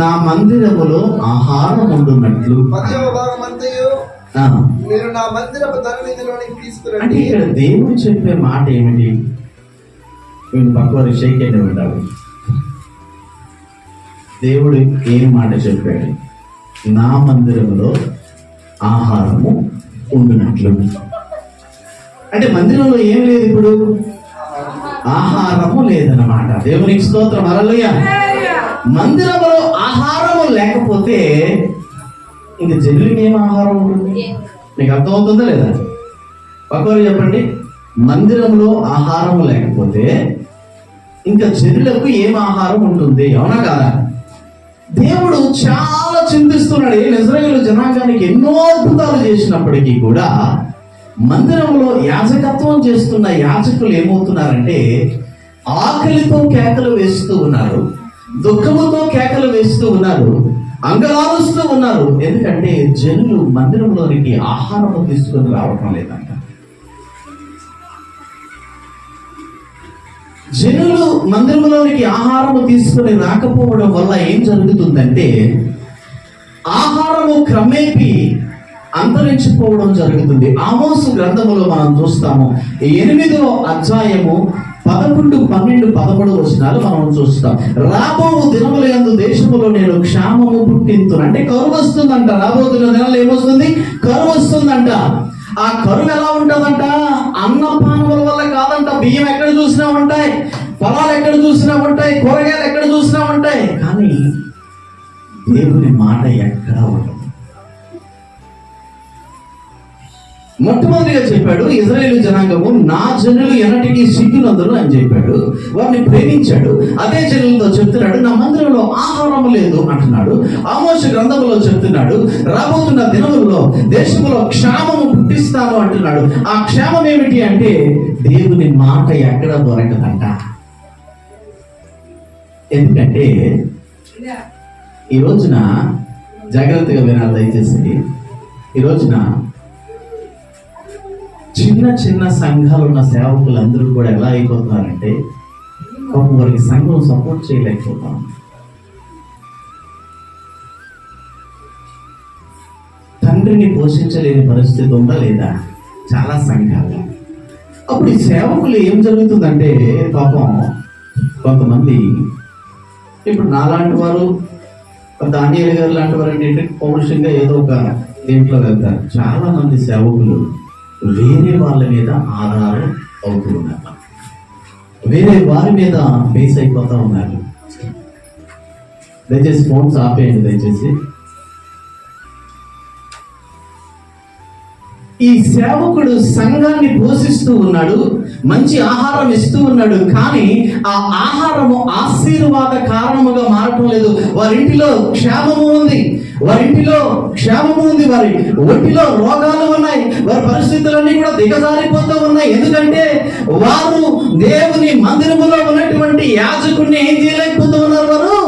నా మందిరములో ఆహారం ఉండునట్లు. 10వ భాగం అంతయు మీరు నా మందిరపు ధననిధిలోనికి తీసుకురండి. అంటే ఇక్కడ దేవుడు చెప్పే మాట ఏమిటి? వీళ్ళు పక్కవారి షేక్ ఉండాలి. దేవుడు ఏం మాట చెప్పాడు? నా మందిరంలో ఆహారము ఉండునట్లు. అంటే మందిరంలో ఏం లేదు, ఇప్పుడు ఆహారము లేదన్నమాట. దేవునికి స్తోత్రం, హల్లెలూయా. మందిరంలో ఆహారము లేకపోతే ఇంక జనులకి ఏం ఆహారం ఉంటుంది? మీకు అర్థమవుతుందా లేదా? పక్కవారు చెప్పండి. మందిరంలో ఆహారము లేకపోతే ఇంకా జనులకు ఏం ఆహారం ఉంటుంది? అవునా కాదా? దేవుడు చాలా చింతిస్తున్నాడు. ఇశ్రాయేలు జనాంగానికి ఎన్నో అద్భుతాలు చేసినప్పటికీ కూడా మందిరంలో యాజకత్వం చేస్తున్న యాజకులు ఏమవుతున్నారంటే ఆకలితో కేకలు వేస్తూ ఉన్నారు, దుఃఖముతో కేకలు వేస్తూ ఉన్నారు, అంగలారుస్తూ ఉన్నారు. ఎందుకంటే జనులు మందిరంలోనికి ఆహారము తీసుకొని రావటం లేదంట. జనులు మందిరంలోనికి ఆహారము తీసుకుని రాకపోవడం వల్ల ఏం జరుగుతుందంటే ఆహారము క్రమేపీ అంతరించిపోవడం జరుగుతుంది. ఆమోసు గ్రంథములో మనం చూస్తాము, 8వ అధ్యాయము 11, 12, 13 వచనాలు మనం చూస్తాం. రాబో దినముల యందు దేశములో నేను క్షామము పుట్టింతును. అంటే కరువు వస్తుందంట. రాబో దినాలు ఏమొస్తుంది? కరువు వస్తుందంట. ఆ కరువు ఎలా ఉంటుందంట? అన్నపానముల వల్ల కాదంట. బియ్యం ఎక్కడ చూసినా ఉంటాయి, పొలాలు ఎక్కడ చూసినా ఉంటాయి, కూరగాయలు ఎక్కడ చూసినా ఉంటాయి, కానీ దేవుని మాట ఎక్కడా ఉండదు. మొట్టమొదటిగా చెప్పాడు, ఇశ్రాయేలు జనాంగము నా జనులు ఎన్నటికీ సిగ్గునందురు అని చెప్పాడు. వారిని ప్రేమించాడు. అదే జనులతో చెప్తున్నాడు, నా మందిరంలో ఆహారం లేదు అంటున్నాడు. ఆమోసు గ్రంథములో చెప్తున్నాడు, రాబోతున్న దినముల్లో దేశంలో క్షామము పుట్టిస్తాను అంటున్నాడు. ఆ క్షేమం ఏమిటి అంటే దేవుని మాట ఎక్కడ దొరకదంట. ఎందుకంటే ఈ రోజున జాగ్రత్తగా వినాలి దయచేసి. ఈ రోజున చిన్న చిన్న సంఘాలు ఉన్న సేవకులందరూ కూడా ఎలా అయిపోతున్నారంటే వారికి సంఘం సపోర్ట్ చేయలేకపోతాం. తండ్రిని పోషించలేని పరిస్థితి ఉందా లేదా చాలా సంఘాలు. అప్పుడు ఈ సేవకులు ఏం జరుగుతుందంటే పాపం కొంతమంది, ఇప్పుడు నాలాంటి వారు, దానియేలు గారు లాంటి వారు ఏంటంటే పౌరుషంగా ఏదో ఒక దీంట్లో వెళ్తారు. చాలా మంది సేవకులు వేరే వాళ్ళ మీద ఆధారం అవుతూ ఉన్నారు, వేరే వారి మీద బేస్ అయిపోతా ఉన్నారు. దయచేసి ఫోన్స్ ఆపేయండి దయచేసి. ఈ సేవకుడు సంఘాన్ని పోషిస్తూ ఉన్నాడు, మంచి ఆహారం ఇస్తూ ఉన్నాడు, కానీ ఆ ఆహారము ఆశీర్వాద కారణముగా మారటం లేదు. వారింటిలో క్షేమము ఉంది, వారింటిలో క్షేమము ఉంది, వారి ఒంటిలో రోగాలు ఉన్నాయి, వారి పరిస్థితులన్నీ కూడా దిగజారిపోతూ ఉన్నాయి. ఎందుకంటే వారు దేవుని మందిరములో ఉన్నటువంటి యాజకుడిని ఏం చేయలేకపోతూ ఉన్నారు, వారు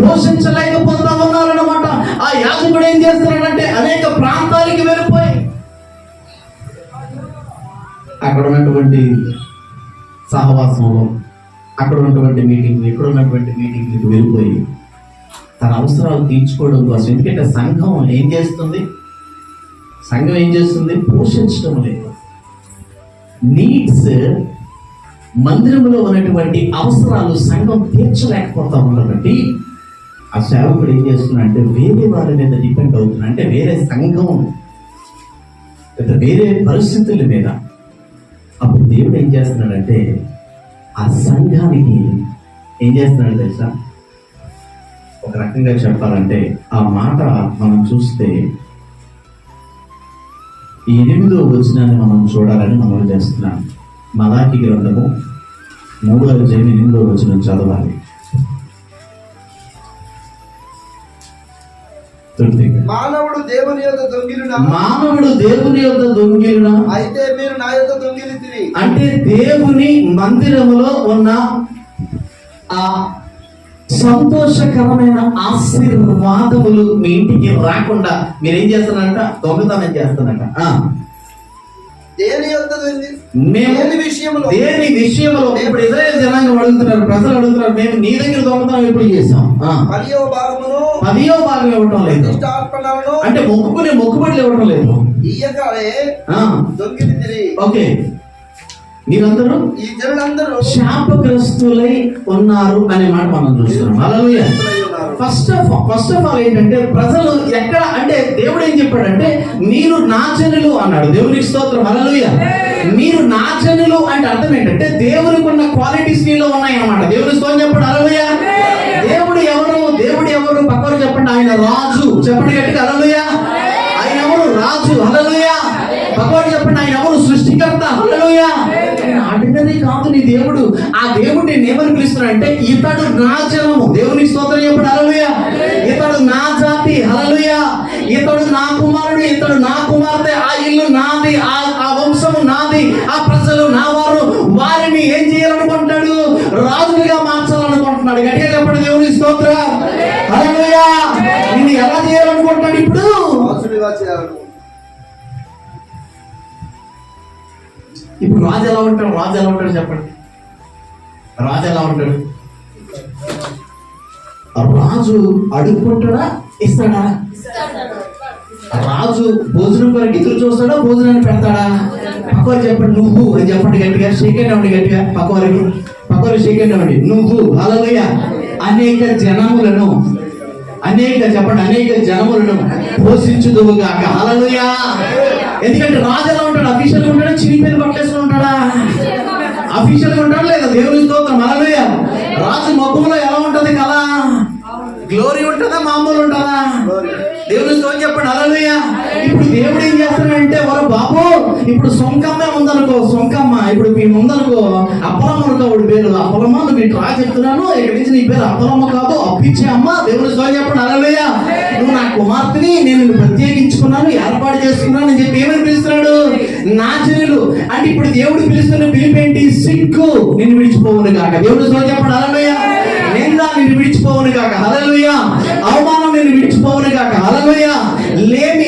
పోషించలేకపోతూ ఉన్నారు అన్నమాట. ఆ యాజకుడు ఏం చేస్తున్నాడంటే అనేక ప్రాంతాలకి వెళ్ళిపోయి అక్కడ ఉన్నటువంటి సహవాసంలో, అక్కడ ఉన్నటువంటి మీటింగ్లు, ఇక్కడ ఉన్నటువంటి మీటింగ్లకు వెళ్ళిపోయి తన అవసరాలు తీర్చుకోవడం కోసం. ఎందుకంటే సంఘం ఏం చేస్తుంది? సంఘం ఏం చేస్తుంది? పోషించడం లేదు. నీడ్స్, మందిరంలో ఉన్నటువంటి అవసరాలు సంఘం తీర్చలేకపోతా ఉన్నటువంటి ఆ సేవకుడు ఏం చేస్తున్నా అంటే వేరే వారి మీద డిపెండ్ అవుతున్నా, అంటే వేరే సంఘం, వేరే పరిస్థితుల మీద. అప్పుడు దేవుడు ఏం చేస్తున్నాడంటే ఆ సంఘానికి ఏం చేస్తున్నాడు తెలుసా? ఒక రకంగా చెప్పాలంటే ఆ మాట మనం చూస్తే 8వ వచనాన్ని మనం చూడాలని మనం చేస్తున్నాం. మలాకి గ్రంథము 3వ అధ్యాయం 8వ వచనం చదవాలి. మానవుడు దేవుని యొద్ద దొంగిలునా అయితే మీరు నా యొద్ద దొంగిలితిరి. అంటే దేవుని మందిరములో ఉన్న ఆ సంతోషకరమైన ఆశీర్వాదములు మీ ఇంటికి రాకుండా మీరేం చేస్తారంట? దొంగతనం చేస్తారంట. దేని విషయంలో ఇప్పుడు ఇశ్రాయేలు జనాంగం అడుగుతున్నారు, ప్రజలు అడుగుతున్నారు, మేము నీ దగ్గర దొంగతనం ఎప్పుడు చేసాం? 10వ భాగమును 10వ భాగం ఇవ్వటం లేదు. ఇష్టార్పణలను అంటే మొక్కుకునే మొక్కుబడులు ఇవ్వటం లేదు. ఇయ్యకనే ఆ, దొంగిలిందిరి. ఓకే, మీరందరూ ఈ జనులందరూ శాపగ్రస్తులై ఉన్నారు అనే మాట మనం చూస్తున్నాం. హల్లెలూయా. ఉన్నారు. ఫస్ట్ ఆఫ్ ఆల్ ఏంటంటే ప్రజలు ఎక్కడ అంటే దేవుడు ఏం చెప్పాడంటే మీరు నా జనులు అన్నాడు. దేవునికి స్తోత్రం. హల్లెలూయా. మీరు నా జనులు అంటే అర్థం ఏంటంటే దేవునికి ఉన్న క్వాలిటీస్ నీలో ఉన్నాయి అన్నమాట. దేవుని స్తోత్రం చెప్పండి. హల్లెలూయా. దేవుడు ఎవరు? దేవుడు ఎవరు? పక్కన చెప్పండి. ఆయన రాజు. చెప్పండి గట్టిగా. హల్లెలూయా. ఆయన ఎవరు? రాజు. హల్లెలూయా. పక్కన చెప్పండి. ఆయన ఎవరు? సృష్టికర్త. హల్లెలూయా. ఆర్డినరీ కాదు నీ దేవుడు. ఆ దేవుడు నేను ఏమని పిలుస్తున్నానంటే ఇతడు నా జనము. దేవునికి స్తోత్రం చెప్పండి. హల్లెలూయా. ఇతడు నా జాతి. హల్లెలూయా. ఇతడు నా కుమారుడు, ఇతడు నా కుమార్తె. ఆ ఇల్లు నాది, ఆ వంశము నాది, ఆ ప్రజలు నా వారు. వారిని ఏం చేయాలనుకుంటాడు? రాజులుగా మార్చాలనుకుంటున్నాడు. గట్టిగా చెప్పండి. దేవునికి స్తోత్రం. హల్లెలూయా. నిన్ను ఎలా చేయాలనుకుంటున్నాడు ఇప్పుడు? రాజులుగా చేయాలను. ఇప్పుడు రాజు ఎలా ఉంటాడు? రాజు ఎలా ఉంటాడు చెప్పండి. రాజు ఎలా ఉంటాడు? రాజు అడుక్కుంటాడా? ఇస్తాడా? రాజు భోజనం కొరకు ఎదురు చూస్తాడా? భోజనాన్ని పెడతాడా? పక్కవారికి చెప్పండి. నువ్వు అని చెప్పండి గట్టిగా. షేకెండ్ అవ్వండి గట్టిగా. పక్కవారికి షేకెండ్ అవ్వండి. నువ్వు. హల్లెలూయా. అనేక జనములను పోషించుదువుగాక. హల్లెలూయా. ఎందుకంటే రాజు ఎలా ఉంటాడు? అఫీషియల్ గా ఉంటాడా? చిరిపేరు పట్టేసుకుని ఉంటాడా? అఫీషియల్ గా ఉంటాడా లేదా? దేవుని స్తోత్రం. హల్లెలూయా. రాజు ముఖంలో ఎలా ఉంటది కదా? గ్లోరీ ఉంటుందా? మామూలు ఉంటుందా? దేవుని స్తోత్రం చెప్పండి. హల్లెలూయా. ఇప్పుడు దేవుడు ఏం చేస్తాడంటే వర బాబు ఇప్పుడు సొంకమ్మే ఉందనుకో. సొంకమ్మ ఇప్పుడు మీ ముందనుకో అప్పలమ్మ అనుకో. వాడి పేరు అప్పలమ్మ. నువ్వు ఇటు రా చెప్తున్నాను. ఇక్కడ నుంచి నీ పేరు అప్పలమ్మ కాదు, అప్పించే అమ్మ. దేవుని స్తోత్రం చెప్పండి. హల్లెలూయా. నువ్వు నా కుమార్తెని నేను ప్రత్యేకించుకున్నాను, ఏర్పాటు చేసుకున్నాను అని చెప్పి ఏమని పిలుస్తున్నాడు? నా జనులు. అంటే ఇప్పుడు దేవుడు పిలుస్తున్న పిలిపేంటి? సిగ్గు నిన్ను విడిచిపోవును కాక. దేవుని స్తోత్రం చెప్పండి. హల్లెలూయా. నింద నిన్ను విడిచిపోవును కాక. హల్లెలూయా. అవమానం నిన్ను విడిచిపోవును కాక. హల్లెలూయా. లేమి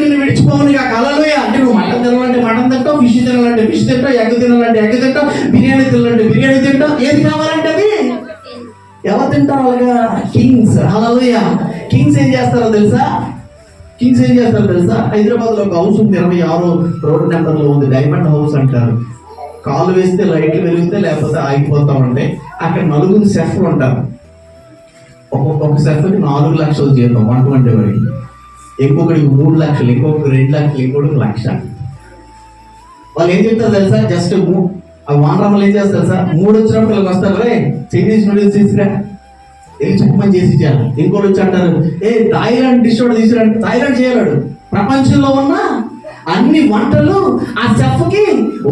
నిన్ను విడిచిపోవును కాక. హల్లెలూయా. అంటే నువ్వు మటన్ తినాలంటే మటన్ తింటావు, ఫిష్ తినాలంటే ఫిష్ తింటావు, ఎగ్ తినాలంటే ఎగ్ తింటావు, బిర్యానీ తినాలంటే బిర్యానీ తింటావు. ఏది కావాలంటే అది ఎవరు తింటారు? అలాగా కింగ్స్. హల్లెలూయా. కింగ్స్ ఏం చేస్తారో తెలుసా? హైదరాబాద్ లో ఒక హౌస్ ఉంది, 26 రోడ్ నెంబర్ లో ఉంది. డైమండ్ హౌస్ అంటారు. కాలు వేస్తే లైట్లు వెలిగితే లేకపోతే ఆగిపోతా ఉంటాయి. అక్కడ 4 షెఫ్లు ఉంటారు. ఒక్కొక్క షెఫ్కి 4 లక్షలు జీతం వంట వాడికి. ఇంకొకటికి 3 లక్షలు, ఇంకొకటి 2 లక్షలు, ఇంకొకటి 1 లక్ష. వాళ్ళు ఏం చెప్తారు తెలుసా? జస్ట్ ఆ వానరామలు ఏం చేస్తారు తెలుసా? 3 వచ్చినప్పుడు వస్తారు. రే చైనీస్ నూడిల్స్ తీసుకురా, వెళ్ళి చెప్పమని చేసి ఇచ్చారు. ఇంకోటి వచ్చి అంటారు థాయిలాండ్ డిష్ కూడా తీసుకురంటే థాయిలాండ్ చేయలేడు. ప్రపంచంలో ఉన్న అన్ని వంటలు ఆ చెఫ్ కి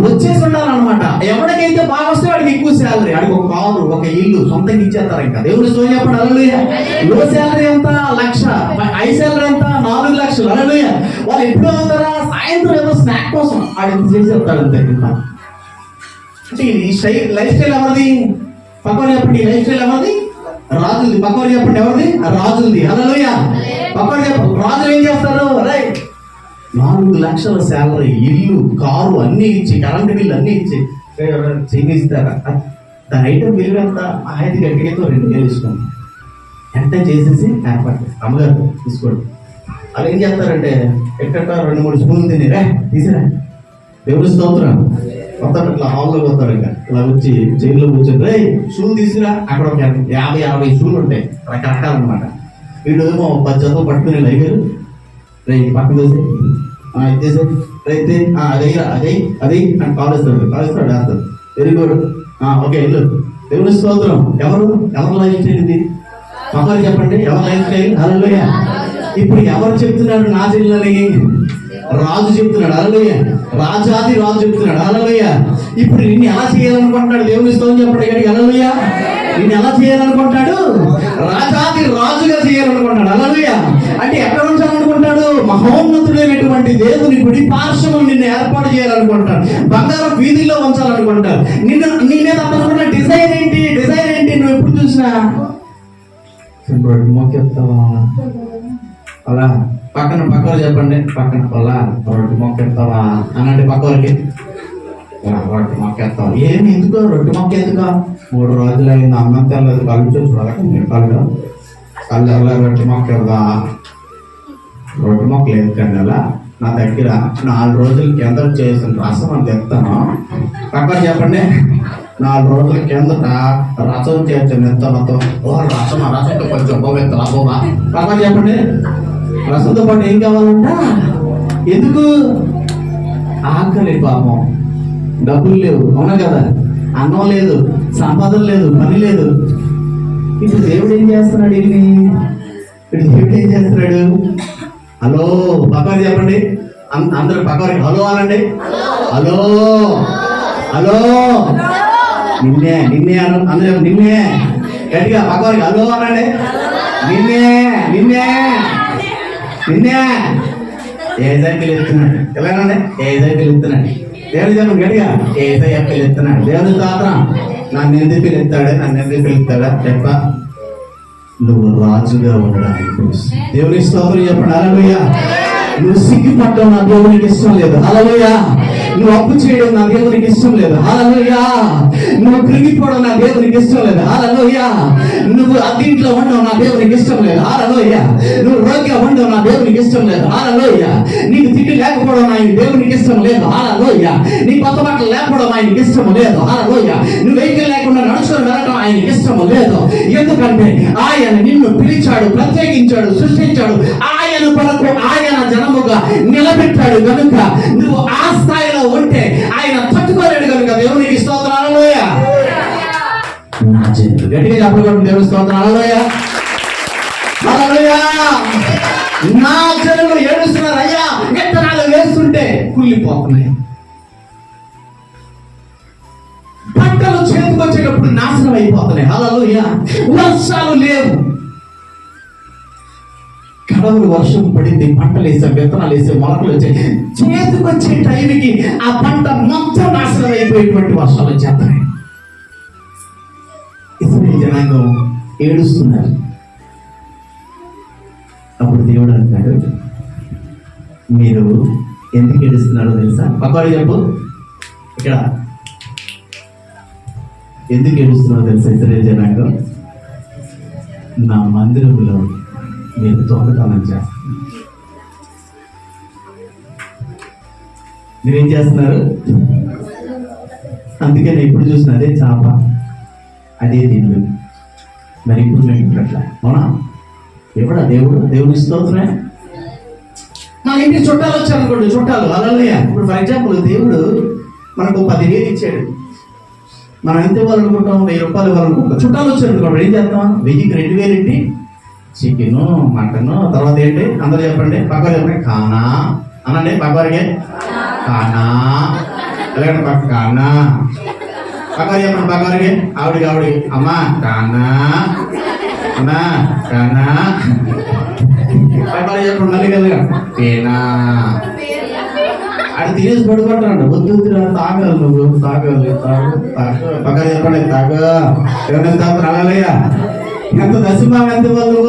వచ్చేసి ఉండాలన్నమాట. ఎవరికైతే బాగా వస్తే వాడికి ఎక్కువ శాలరీ, వాడికి ఒక కారు, ఒక ఇల్లు సొంతంగా ఇచ్చేస్తారు. ఇంకా దేవుని స్తోత్రం చెప్పండి. హల్లెలూయా. లో శాలరీ ఎంత? 1,00,000. హై శాలరీ ఎంత? 4 లక్షలు. హల్లెలూయా. వాళ్ళు ఎప్పుడు అవుతారా? సాయంత్రం ఏదో స్నాక్ కోసం వాడు ఎంత చేసి చెప్తాడు అంతే. అంటే ఈ లైఫ్ స్టైల్ ఎవరిది? పక్కన చెప్పండి. ఈ లైఫ్ స్టైల్ ఎవరిది? రాజులది. పక్కన చెప్పండి. ఎవరిది? రాజులది. హల్లెలూయా. పక్కన చెప్పండి. రాజులు ఏం చేస్తారు? రైట్ 4 లక్షల శాలరీ, ఇల్లు, కారు అన్ని ఇచ్చి, కరెంట్ బిల్లు అన్ని ఇచ్చి చేయిస్తారా? దాని ఐటమ్ విలువ ఎంత? 5 గంటలతో 2,000 ఇసుకోండి. ఎంత చేసేసి ఏర్పాటు అమ్మగారు తీసుకోండి. వాళ్ళు ఏం చేస్తారంటే ఎక్కడ 2-3 స్పూన్లు తినేరా తీసిరా. దేవుని స్తోత్రం. వస్తాడు ఇట్లా హాల్లో పోతాడు. ఇంకా ఇలా వచ్చి జైల్లో కూర్చొని రే షూలు తీసుకురా. అక్కడ ఒక 50-60 షూలు ఉంటాయి రకరకాలన్నమాట. వీడు ఏమో 10 జతలు పట్టుకుని లైగారు. రే పక్కన వేసి ఇచ్చేసే రైతే అదే అని కాలుస్తాడు వేస్తాడు. Very good. ఓకే వెళ్ళు. దేవుని స్తోత్రం. ఎవరు లైఫ్ స్టైల్ ఇది? పక్కన చెప్పండి. ఎవరు లైఫ్ స్టైల్? హల్లెలూయా. ఇప్పుడు ఎవరు చెప్తున్నారు నా జిల్లాని? రాజు చెప్తున్నాడు. హల్లెలూయా. రాజాది రాజు చెప్తున్నాడు. హల్లెలూయా. ఇప్పుడు నిన్ను ఎలా చేయాలనుకుంటున్నాడు? దేవుని స్తోత్రం చెప్పండి కానీ. హల్లెలూయా. నిన్ను ఎలా చేయాలనుకుంటాడు? రాజాది రాజుగా చేయాలనుకుంటాడు. హల్లెలూయా. అంటే ఎక్కడ ఉంచాలనుకుంటాడు? మహోన్నతుడైనటువంటి దేవుని కుడి పార్శ్వము నిన్ను ఏర్పాటు చేయాలనుకుంటాడు. బంగారు వీధిలో ఉంచాలనుకుంటాడు. నీ మీద అనుకున్న డిజైన్ ఏంటి? నువ్వు ఎప్పుడు చూసినా మొక్కెత్తావా? అలా పక్కన చెప్పండి. పక్కన అలా రొట్టె మొక్కెత్తావా అనండి. పక్కవారికి రొట్టె మొక్కెత్తావా? ఏమి ఎందుకు రొట్టె మొక్క ఎందుకు? 3 రోజులు అయింది అన్నం తెల్లదు. కళ్ళు చూసుకోవాలి. కళ్ళ రొట్టె మొక్క ఇవ్వా, రొట్టె మొక్క లేదు కండలా నా దగ్గర 4 రోజుల కింద చేసిన రసం అని చెప్తాను. పక్కన చెప్పండి, 4 రోజుల కిందట రసం చేసిన ఎంతతో రసంతో కొంచెం పోవా. పక్కన చెప్పండి, రసంతో పాటు ఏం కావాలంట? ఎందుకు? ఆకలి పాపం, డబ్బులు లేవు, అవునా కదా, అన్నం లేదు, సంపాదన లేదు, పని లేదు. ఇప్పుడు దేవుడు ఏం చేస్తున్నాడు? ఇప్పుడు దేవుడు ఏం చేస్తున్నాడు? హలో పక్కవారికి చెప్పండి, అందరూ పక్కవారికి హలో అనండి. హలో హలో నిన్నే నిన్నే అను, అందరూ నిన్నే గట్టిగా పక్కవారికి హలో అనండి. నిన్నే నిన్నే నిన్నే ఏదైనా పిలుస్తున్నాడు. ఎలాగండి? ఏదైనా పిలుస్తున్నాడు. దేవుడు చెప్పండి గట్టిగా, ఏదైనా పిలుస్తున్నాడు. దేవుని స్తోత్రం. నన్ను ఎందుకు పిలుస్తాడు? నన్ను ఎందుకు పిలుస్తాడా? చెప్ప, నువ్వు రాజుగా ఉండడానికి తెలుసు. దేవుని స్తోత్రం చెప్పండి. హల్లెలూయా. నువ్వు సిగ్గుపడడం నా దేవునికి ఇష్టం లేదు. హల్లెలూయా. నువ్వు అప్పు చేయడం నా దేవునికి ఇష్టం లేదు. హల్లెలూయా. నువ్వు కృంగిపోవడం నా దేవునికి ఇష్టం లేదు. హల్లెలూయా. నువ్వు అద్దీంట్లో ఉండడం నా దేవునికి ఇష్టం లేదు. హల్లెలూయా. నువ్వు రోగిగా ఉండడం నా దేవునికి ఇష్టం లేదు. హల్లెలూయా. నీకు తిండి లేకపోవడం ఆయన దేవునికి ఇష్టం లేదు. హల్లెలూయా. నీ కొత్త బట్టలు లేకపోవడం ఆయనకి ఇష్టం లేదు. హల్లెలూయా. నువ్వు వెహికల్ లేకుండా నడుచుకొని వెళ్ళడం ఆయనకి ఇష్టం లేదు. ఎందుకంటే ఆయన నిన్ను పిలిచాడు, ప్రత్యేకించాడు, సృష్టించాడు. ఆయన కొరకు ఆయన జనముగా నిలబెట్టాడు కనుక నువ్వు ఆ స్థాయిలో ఉంటే ఆయన తట్టుకోలేడు కనుక దేవునికి స్తోత్రం. హల్లెలూయా. గట్టిగా చెప్పగలను. దేవుని స్తోత్రం. హల్లెలూయా. హల్లెలూయా. నా జనులు ఏడుస్తున్నారు, అయ్యా విత్తనాలు వేస్తుంటే కుళ్ళిపోతున్నాయి, పంటలు చేతికొచ్చేటప్పుడు నాశనం అయిపోతున్నాయి. హల్లెలూయా. వర్షాలు లేవు, కడవలు వర్షం పడింది, పంటలు వేసే, విత్తనాలు వేసే, మొలకలు వచ్చాయి. చేతికొచ్చే టైంకి ఆ పంట మొత్తం నాశనం అయిపోయేటువంటి వర్షాలు వచ్చేస్తాయి. ఇస్రాయేలు జనాంగం ఏడుస్తున్నారు. అప్పుడు దేవుడు అంటాడు, మీరు ఎందుకు ఏడుస్తున్నారో తెలుసా? పక్కవాడు చెప్పు. ఇక్కడ ఎందుకు ఏడుస్తున్నారో తెలుసా? ఇస్రాయేలు జనాంగం, నా మందిరంలో మీరు దొంగతనం చేస్తున్నారు. మీరేం చేస్తున్నారు? అందుకే నేను ఇప్పుడు చూసిన అదే చాప, అదే దీన్ని. మరి ఇప్పుడు నేను ఇట్లా అవునా? ఎప్పుడా దేవుడు? దేవుని స్తోత్రమే. మన ఇంటికి చుట్టాలు వచ్చారనుకోండి, చుట్టాలు హల్లెలూయా. ఇప్పుడు ఫర్ ఎగ్జాంపుల్ దేవుడు మనకు 10,000 ఇచ్చాడు. మనం ఎంత ఇవ్వాలనుకుంటాం? 1000 రూపాయలు ఇవ్వాలనుకుంటాం. చుట్టాలు వచ్చారనుకోండి, ఏం చేస్తాం? 1000కి 2,000 ఇట్టి చికెను, మటను, తర్వాత ఏంటి? అందరూ చెప్పండి, పక్కవారు చెప్పండి. కానా అనండి. పక్కవారికి కానా, ఎలాగంటే పక్క కానా. పక్కవారు చెప్పండి. పక్కవారికి ఆవిడికి అమ్మా కానా అన్నా కానా. పక్కవారు చెప్పండి మళ్ళీ కదా పేనా. అది తినేసి పడుకుంటాడు. వద్దు తాగలు, నువ్వు తాగలు పక్కన చెప్పండి తాగ. ఎవరైనా తాగుతారు? హల్లెలూయా. ఎంత దశభాగం ఎంత వాళ్ళు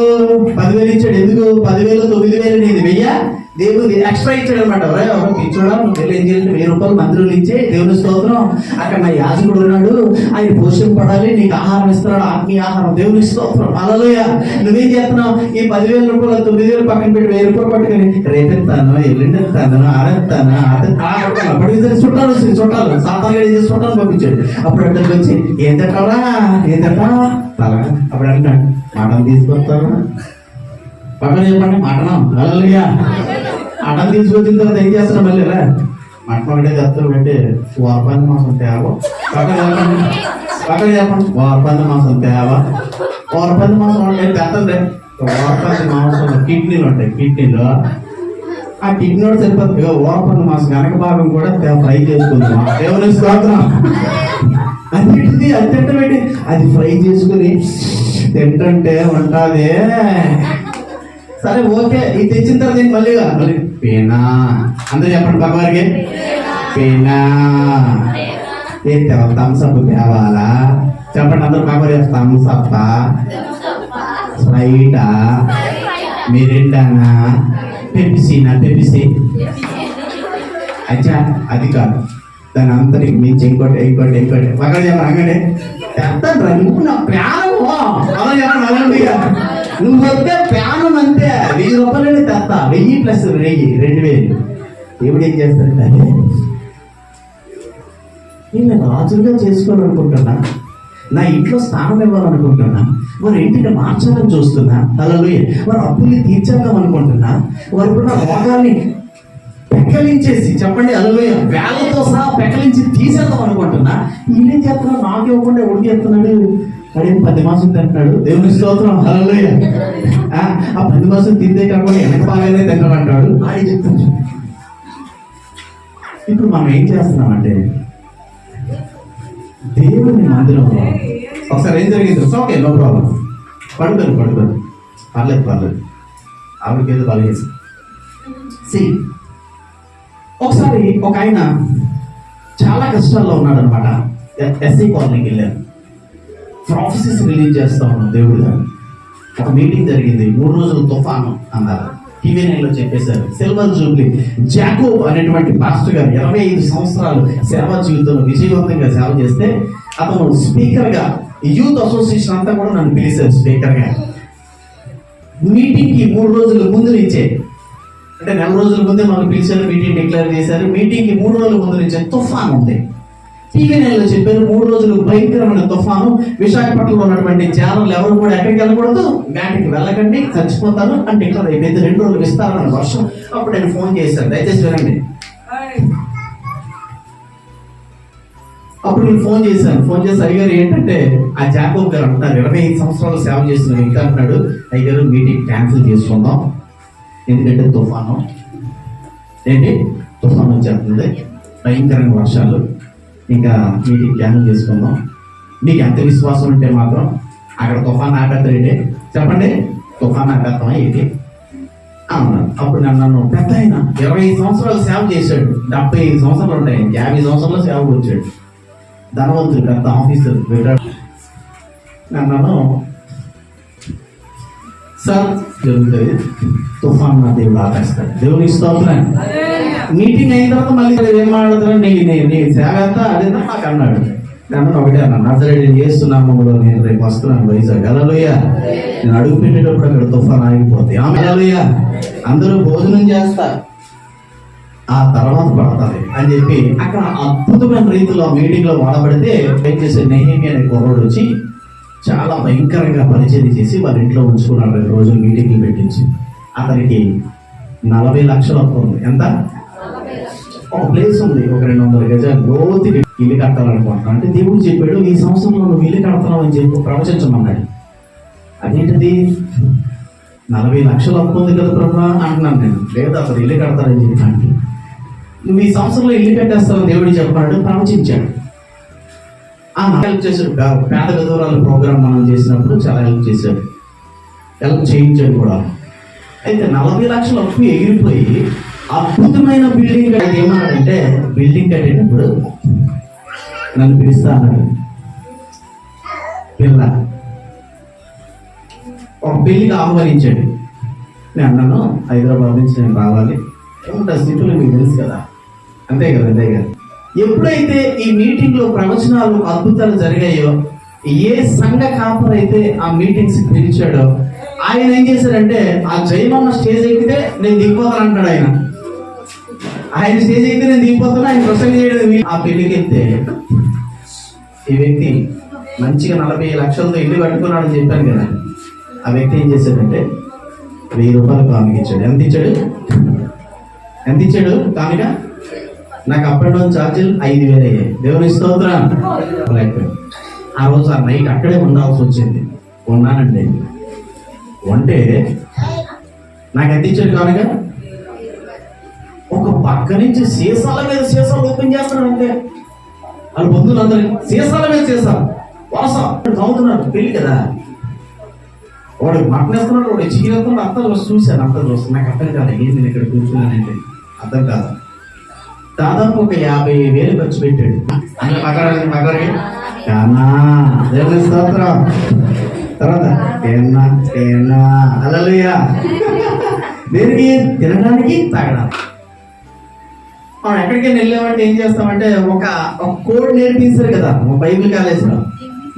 10,000 ఇచ్చాడు. ఎందుకు? 10,000 9,000 నీది 1000 దేవుడు ఎక్స్ట్రా ఇచ్చాడు అనమాట. ఎవరో పిచ్చోడా, నువ్వు వెళ్ళి ఏం చేయాలి? 1000 రూపాయలు మందిరంలో ఇచ్చే. దేవుని స్తోత్రం. అక్కడ నా యాజకుడు ఉన్నాడు, ఆయన పోషింపడాలి, నీకు ఆహారం ఇస్తున్నాడు, ఆత్మీయ ఆహారం. దేవుని స్తోత్రం. హల్లెలూయా. నువ్వేం చేస్తున్నావు? ఈ 10,000 రూపాయలు 9,000 పక్కన పెట్టి 1000 రూపాయలు పట్టుకొని రేపెత్తాను, ఎల్లుండి ఎత్తాను, ఆరెత్తాను, అప్పటికి చుట్టాలు వచ్చింది. చుట్టాలు సాతాను ఏం చేసి చుట్టాలు పంపించాడు. అప్పుడు అడ్డకి వచ్చి ఏం తింటావా, ఏం తింటావా తల. అప్పుడు అంటాడు, మటన్ తీసుకొస్తాను. పక్కన చెప్పండి మటనం. హల్లెలూయా. మటన్ తీసుకొచ్చిన తర్వాత ఏం చేస్తాను? మళ్ళీ మటన్ ఒకటే తెస్తాను పెట్టి వారపంది మాసం తేవా. పక్కన చెప్పండి వారపంది మాసం తేవా. వారపంది మాసం ఉంటాయి తెస్తుంది. వారపంది మాంసం కిడ్నీలు ఉంటాయి. కిడ్నీలో ఆ కిడ్నీ సరిపోతుంది. వారపంది మాసం వెనక భాగం కూడా ఫ్రై చేసుకుందాం. దేవుని స్తోత్రం. అన్నిటిది అది తింటబెట్టి అది ఫ్రై చేసుకుని తింటుంటే ఉంటుంది. సరే ఓకే, ఇది తెచ్చిన తర్వాత మళ్ళీ పేనా. అందరూ చెప్పండి పక్కవారికి పేనా. ఏం తేవాలి? థమ్స్అప్ తేవాలా? చెప్పండి అందరూ పక్కవారి. థమ్స్అప్, స్ప్రైటా, మిరిండానా, పెప్సీనా? పెప్సీ అచ్చా, అది కాదు. దాని అంతటికి మించి ఇంకోటి. పక్కన చెప్పండి అంగడి ఎంత నువ్వు నా ప్రాణం నువ్వు వస్తే ప్యానం అంతే 1000 రూపాయలు తెస్తా 1000 ప్లస్ 2000 దేవుడు ఏం చేస్తాడంటే నేను రాజుగా చేసుకోవాలనుకుంటున్నా, నా ఇంట్లో స్థానం ఇవ్వాలనుకుంటున్నా, వారి ఇంటిని మార్చాలని చూస్తున్నా, హల్లెలూయా, వారి అప్పుల్ని తీర్చేద్దాం అనుకుంటున్నా, వారికి నా రోగాల్ని పెక్కలించేసి చెప్పండి హల్లెలూయా, వేలతో సహా పెక్కలించి తీసేద్దాం అనుకుంటున్నా. ఈయనేం చేస్తున్నా నాకు ఇవ్వకుండా ఉడికి ఎత్తున్నాడు. అడిగి 10 మాసం తింటున్నాడు. దేవుని స్తోత్రం హల్లెలూయా. ఆ 10 మాసం తిందే కాకుండా వెనక బాగానే తింటామంటాడు. ఆడి చెప్తాను. ఇప్పుడు మనం ఏం చేస్తున్నామంటే దేవుని మందిరంలో ఒకసారి ఏం జరిగింది, ఓకే నో ప్రాబ్లం, పడుకోండి పర్లేదు ఆవిడకేదో బలగేసి ఒకసారి ఒక ఆయన చాలా కష్టాల్లో ఉన్నాడు అనమాట. ఎస్సీ కాలనీకి వెళ్ళారు. ప్రాఫెసెస్ రిలీజ్ చేస్తా ఉన్నాం దేవుడు గారు. ఒక మీటింగ్ జరిగింది, 3 రోజులు తుఫాను అన్నారు. టీవీ9లో చెప్పేశారు. సిల్వర్ జూబ్లీ జాకోబ్ అనేటువంటి పాస్టర్ గారు 25 సంవత్సరాలు సేవా జీవితంలో విజయవంతంగా సేవ చేస్తే అతను స్పీకర్ గా యూత్ అసోసియేషన్ అంతా కూడా నన్ను పిలిచారు స్పీకర్ గా. మీటింగ్ కి 3 రోజుల ముందు నుంచే, అంటే 4 రోజుల ముందే మనం పిలిచారు, మీటింగ్ డిక్లేర్ చేశారు. మీటింగ్ కి 3 రోజుల ముందు నుంచే తుఫాన్ ఉంది. టీవీ9లో చెప్పారు 3 రోజులు భయంకరమైన తుఫాను, విశాఖపట్నంలో ఉన్నటువంటి జనాలు ఎవరు కూడా ఎక్కడికి వెళ్ళకూడదు, వేటకి వెళ్ళకండి, చచ్చిపోతారు అని డిక్లేర్ అయిపోయింది. 2 రోజులు విస్తారమైన వర్షం. అప్పుడు నేను ఫోన్ చేశాను, దయచేసి వినండి. అప్పుడు నేను ఫోన్ చేసి అయ్యారు ఏంటంటే ఆ జాకోబ్ గారు అంటారు 25 సంవత్సరాలు సేవ చేసిన వ్యక్తి అంటున్నాడు, అయ్యారు మీటింగ్ క్యాన్సిల్ చేసుకుందాం, ఎందుకంటే తుఫాను వచ్చేస్తుంది, భయంకరమైన వర్షాలు, ఇంకా మీటింగ్ క్యాన్సిల్ చేసుకుందాం. మీకు ఎంత విశ్వాసం ఉంటే మాత్రం అక్కడ తుఫాన్ ఆపేద్దరేంటి చెప్పండి, తుఫాన్ ఆపేద్దామా ఏంటి అన్నాడు. అప్పుడు నన్ను పెద్ద ఆయన 25 సంవత్సరాలు సేవ చేశాడు, 75 సంవత్సరాలు ఉంటాయి, 50 సంవత్సరాలు సేవకు వచ్చాడు, ధనవంతుడు, పెద్ద ఆఫీసర్ పెట్టాడు. నన్ను సార్ జరుగుతుంది తుఫాన్ నా దేవుడు ఆపేస్తాడు. దేవునికి స్తోత్రం. మీటింగ్ అయిన తర్వాత మళ్ళీ ఏం మాట్లాడుతున్నా నీ సేవ ఎంత అదేనా నాకు అన్నాడు. నన్ను ఒకటే అన్నా, నజరేయుడు చేస్తున్నాము, నేను రేపు వస్తున్నాను వైజాగ్, హల్లెలూయా, నేను అడుగు పెట్టేటప్పుడు అక్కడ తుఫాన్ ఆగిపోతాయి, హల్లెలూయా, అందరూ భోజనం చేస్తారు, ఆ తర్వాత పడతాది అని చెప్పి అక్కడ అద్భుతమైన రీతిలో మీటింగ్ లో వాడబడితే ఏం చేసే నెహెమీయా అనే కుర్రోడు వచ్చి చాలా భయంకరంగా పరిచయం చేసి వాళ్ళ ఇంట్లో ఉంచుకున్నాడు. 2 రోజులు మీటింగ్లు పెట్టించి అతనికి 40 లక్షలు అవుతుంది. ఎంత? ఒక ప్లేస్ ఉంది, ఒక 200 గజాలు లోతు ఇల్లు కట్టాలనుకుంటున్నాను. అంటే దేవుడు చెప్పాడు ఈ సంవత్సరంలో నువ్వు ఇల్లు కడతావు అని చెప్పి ప్రవచించమన్నాడు. అదేంటిది 40 లక్షలు అవుతుంది కదా ప్రభా అంటున్నాను నేను. లేదు అసలు ఇల్లు కడతారని చెప్పి, నువ్వు ఈ సంవత్సరంలో ఇల్లు కట్టేస్తావు దేవుడు చెప్పాడు, ప్రవచించాడు. హెల్ప్ చేశాడు. పేద విధవరాల ప్రోగ్రామ్ మనం చేసినప్పుడు చాలా హెల్ప్ చేయించాడు కూడా. అయితే 40 లక్షల అప్పు ఎగిరిపోయి అద్భుతమైన బిల్డింగ్ ఏమన్నాడంటే, బిల్డింగ్ కట్టేటప్పుడు నన్ను పిలుస్తా అన్నాడు. పిల్ల ఒక పెళ్లికి ఆహ్వానించాడు. నేను అన్నాను హైదరాబాద్ నుంచి నేను రావాలి, ఏమంటా స్థితులు మీకు తెలుసు కదా, అంతే కదా. ఎప్పుడైతే ఈ మీటింగ్ లో ప్రవచనాలు అద్భుతాలు జరిగాయో, ఏ సంఘ కాపర్ అయితే ఆ మీటింగ్స్ పిలిచాడో ఆయన ఏం చేశాడంటే ఆ జయమన్న స్టేజ్ ఎక్కితే నేను దిగిపోతాను అంటాడు. ఆయన స్టేజ్ ఎక్కితే నేను దిగిపోతాను, ఆయన ప్రసంగం చేయడం. ఆ పెళ్లికి వెళ్తే ఈ వ్యక్తి మంచిగా 40 లక్షలతో ఇల్లు కట్టుకున్నాడని చెప్పాను కదా. ఆ వ్యక్తి ఏం చేశాడంటే 1000 రూపాయలు కానుక ఇచ్చాడు. ఎంత ఇచ్చాడు కానుక? నాకు అప్ అండ్ డౌన్ ఛార్జీలు 5000 అయ్యాయి. దేవుని స్తోత్రం. ఆ రోజు ఆ నైట్ అక్కడే ఉండాల్సి వచ్చింది. ఉన్నానండి. ఉంటే నాకు ఎంత ఇచ్చాడు కానుక? ఒక పక్క నుంచి సీసాల మీద సీసాలు ఓపెన్ చేస్తున్నాడు. అంతే వాళ్ళ బంధువులు అందరూ సీసాల మీద సీసాలు వాస తాగుతున్నాడు. పెళ్లి కదా, వాడు మటన్ వేస్తున్నాడు, వాడు చికెన్ వేస్తున్నాడు. అంతా చూశాను, అంతా చూస్తాను. నాకు అర్థం కాదు ఏంటి నేను ఇక్కడ కూర్చున్నానంటే, అర్థం కాదు. దాదాపు ఒక 50,000 ఖర్చు పెట్టాడు. తర్వాత హల్లెలూయా, దేనికి? తినడానికి, తాగడానికి. మనం ఎక్కడికైనా వెళ్ళామంటే ఏం చేస్తామంటే ఒక కోడ్ నేర్పించారు కదా బైబిల్ కాలేజీలో.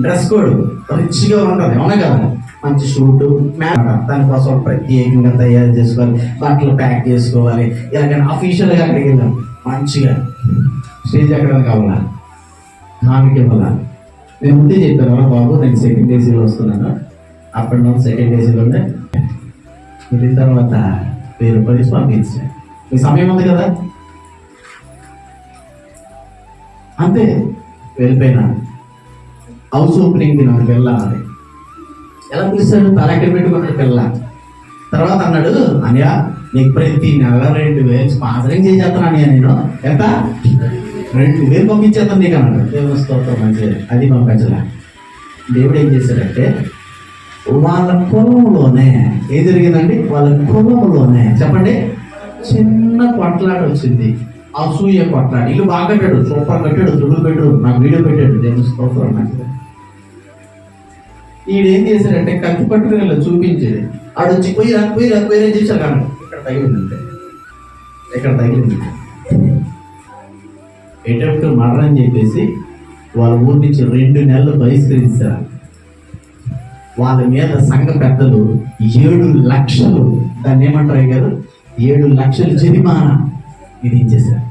డ్రెస్ కోడ్ రిచ్గా ఉంటుంది, అవునా కదా? మంచి షూట్ దానికోసం ప్రత్యేకంగా తయారు చేసుకోవాలి, బట్టలు ప్యాక్ చేసుకోవాలి. ఎలాగైనా అఫీషియల్గా అక్కడికి వెళ్ళాం, మంచిగా స్టేజ్ ఎక్కడ కావాలా, హామీకి ఇవ్వాలా. నేను ముందే చెప్పాను, బాబు నేను సెకండ్ ఏసీలో వస్తున్నాను, అప్పటి నుంచి సెకండ్ ఏసీలోనే వెళ్ళిన తర్వాత 1000 రూపాయలు పంపించాను. మీ సమయం ఉంది కదా, అంతే. వెళ్ళిపోయినా హౌస్ ఓపెనింగ్ నాకు వెళ్ళాలి. ఎలా పిలుస్తాడు, తల ఎక్కడ పెట్టుకున్నాడు పిల్ల. తర్వాత అన్నాడు, అనియా నీకు ప్రతి నెల 2000 స్పాన్సరింగ్ చేసేస్తాను అనియా, నేను ఎంత 2000 పంపించేస్తాను నీకు అన్నాడు. దేవుని స్తోత్రం, మంచిది. అది పంపించలే. దేవుడు ఏం చేశాడంటే వాళ్ళ కులంలోనే ఏం జరిగిందండి, వాళ్ళ కులంలోనే చెప్పండి చిన్న కొట్లాట వచ్చింది, అసూయ కొట్లాట. ఇల్లు బాగా కట్టాడు, సూపర్ కట్టాడు, తుడులు పెట్టాడు, నాకు వీడియో పెట్టాడు. దేవుని స్తోత్రం, మంచిది. ఈడేం చేశాడంటే కత్తి పట్టుకుని చూపించేది, ఆడొచ్చి పోయి చేశాడు కానీ ఇక్కడ తగిలిందంటే, ఇక్కడ తగిలింది. అటెంప్ట్ మర్డర్ అని చెప్పేసి వాళ్ళ ఊరి నుంచి 2 నెలలు బహిష్కరించారు. వాళ్ళ మీద సంఘ పెద్దలు 7 లక్షలు, దాన్ని ఏమంటారు గారు, 7 లక్షలు జరిమానా విధించేశారు.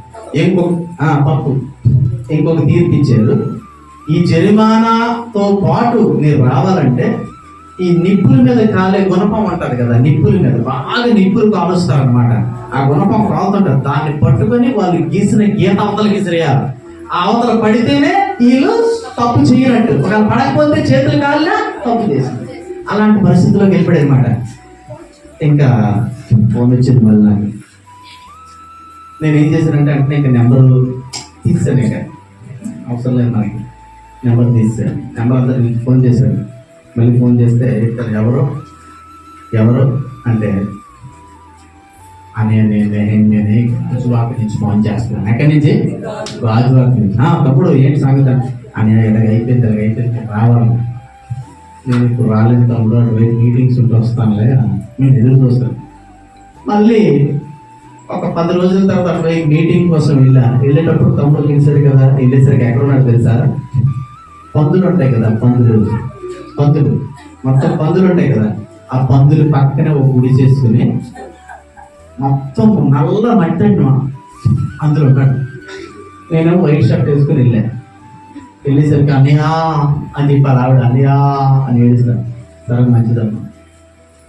ఇంకొక తీర్పు ఇచ్చారు. ఈ జరిమానాతో పాటు మీరు రావాలంటే ఈ నిప్పుల మీద కాలే గుణపం అంటారు కదా, నిప్పుల మీద బాగా నిప్పులు కాలుస్తారు అనమాట. ఆ గుణపం కాలుతుంటారు, దాన్ని పట్టుకొని వాళ్ళు గీసిన గీత అవతల గీసిరేయాలి. ఆ అవతల పడితేనే వీళ్ళు తప్పు చేయనట్టు, ఒకవేళ పడకపోతే చేతులు కాలినా తప్పు చేసింది. అలాంటి పరిస్థితుల్లోకి వెళ్ళిపోయాడు అనమాట. ఇంకా ఫోన్ వచ్చింది మళ్ళీ నాకు. నేను ఏం చేశానంటే అంటే ఇంకా నెంబరు తీసాను, ఇక అవసరం లేదు మనకి. నెంబర్ తీసాను, నెంబర్ అంతా ఫోన్ చేశాను. మళ్ళీ ఫోన్ చేస్తే ఎవరు అంటే నేను గాజువాక నుంచి ఫోన్ చేస్తున్నాను. ఎక్కడి నుంచి? గాజువాక నుంచి. తప్పుడు ఏంటి సంగతి అని, ఇలాగ అయిపోయింది రావాలి. నేను ఇప్పుడు రాలేదు తమ్ముడు, అటు మీటింగ్స్ ఉంటే వస్తానులే, నేను ఎదురు చూస్తాను. మళ్ళీ ఒక 10 రోజుల తర్వాత అటు మీటింగ్ కోసం వెళ్ళేటప్పుడు తమ్ముడు వెళ్ళాడు కదా. వెళ్ళేసరికి ఎక్కడ ఉన్నాడు తెలుసా, పందులు ఉంటాయి కదా, పందులు మొత్తం పందులు ఉంటాయి కదా, ఆ పందులు పక్కనే ఒక గుడి చేసుకుని మొత్తం నల్ల మట్టి అందులో ఉంటాడు. నేను వైట్ షర్ట్ వేసుకుని వెళ్ళేసరికి అనియా అని చెప్పాలి ఆవిడ, అనియా అని ఏడుస్తాను. సరే మంచిదమ్మా,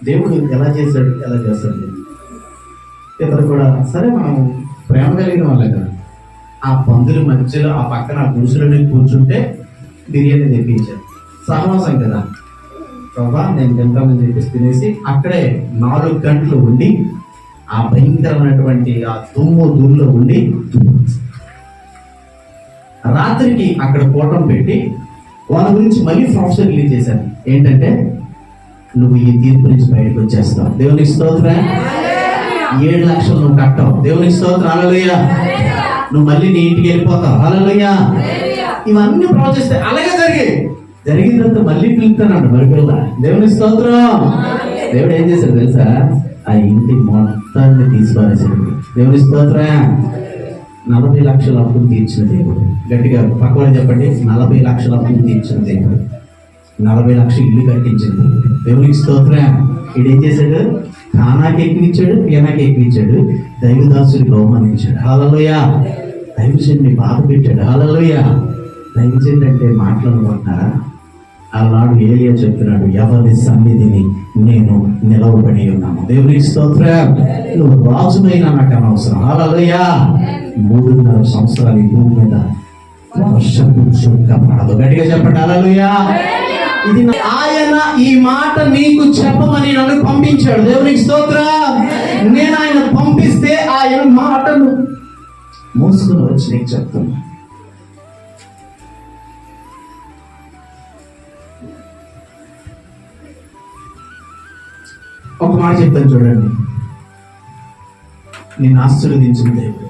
దేవుడు ఎలా చేస్తాడు ఇతరు కూడా. సరే మనం ప్రేమ కలిగిన వాళ్ళే కదా. ఆ పందుల మధ్యలో ఆ పక్కన ఆ గుడిసెలోనే కూర్చుంటే బిర్యానీ తెప్పించారు. సహవాసం కదా, ప్రభా నేను తింటానని చెప్పేసి తినేసి అక్కడే 4 గంటలు ఉండి ఆ భయంకరమైనటువంటి ఆ దుమ్ములో ఉండి రాత్రికి అక్కడ కూటం పెట్టి వాళ్ళ గురించి మళ్ళీ ప్రొఫెసర్ రిలీజ్ చేశారు. ఏంటంటే నువ్వు ఈ తీర్పు నుంచి బయటకు వచ్చేస్తావు, దేవునికి స్తోత్రం. 7 లక్షలు నువ్వు కట్టావు, దేవునికి స్తోత్రం, హల్లెలూయా. నువ్వు మళ్ళీ నీ ఇంటికి వెళ్ళిపోతావు, హల్లెలూయా. ఇవన్నీ ప్రవచిస్తే అలాగే జరిగిన తర్వాత మళ్ళీ పిలుస్తానంట మరిపిల్ల, దేవుని స్తోత్రం. దేవుడు ఏం చేశాడు తెలుసా, ఆ ఇంటి మొత్తాన్ని తీసిపారేశాడు, దేవుని స్తోత్రం. 40 లక్షల అప్పులు తీర్చిన దేవుడు. గట్టిగా పక్కన చెప్పండి, 40 లక్షల అప్పులు తీర్చిన దేవుడు, 40 లక్షలు ఇల్లు కట్టించిన దేవుడు, దేవునికి స్తోత్రం. ఈడేం చేశాడు, కానాకి ఎక్కించాడు, పీనాకి ఎక్కించాడు, దైవదాసుడికి అవమానించాడు, హల్లెలూయా. దైవజనుడిని బాధ పెట్టాడు, హల్లెలూయా. దైవజనుడు అంటే మాట్లాడమంటారా? ఆనాడు ఏలియా చెప్తున్నాడు, ఎవరి సన్నిధిని నేను నిలవబడి ఉన్నాను, దేవునికి స్తోత్రం. నువ్వు రాజునైనా నాకు అనవసరం, హల్లెలూయా. 3.5 సంవత్సరాలు ఈ భూమి మీద వర్షపు చుక్క పడదు, గట్టిగా చెప్పండి, హల్లెలూయా. ఇది ఆయన ఈ మాట నీకు చెప్పమని నన్ను పంపించాడు, దేవునికి స్తోత్రం. నేను ఆయన పంపిస్తే ఆయన మాటను మోసుకుని వచ్చి నీకు చెప్తున్నా. ఒక మాట చెప్తాను చూడండి, నేను ఆశీర్వదించిన దేవుడు,